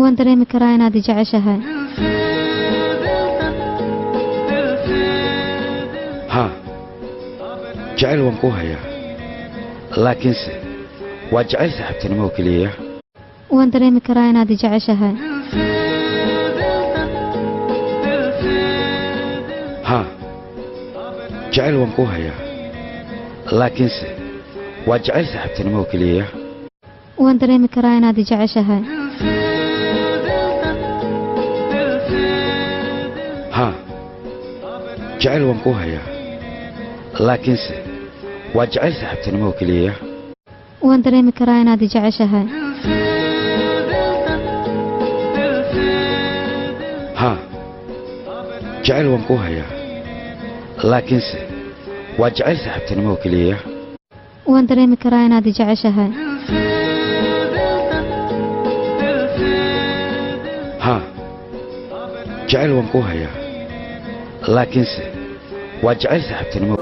waan dareemi karaa inaad i jeceshahay ها جعل وانكوها لكنse waa jacayl saaxiibtinimo oo kaliya waan dareemi karaa inaad i jeceshahay ها جعل وانكوها laakiinse waa jacayl saaxiibtinimo oo kaliya waan dareemi karaa inaad i jeceshahay ها جعل وانكوها laakiinse waa jacayl saaxiibtinimo oo kaliya waan dareemi karaa inaad i jeceshahay ها جعل وانكوها laakiinse waa jacayl saaxiibtinimo oo kaliya waan dareemi karaa inaad i jeceshahay ها جعل وانكوها laakiinse waa jacayl saaxiibtinimo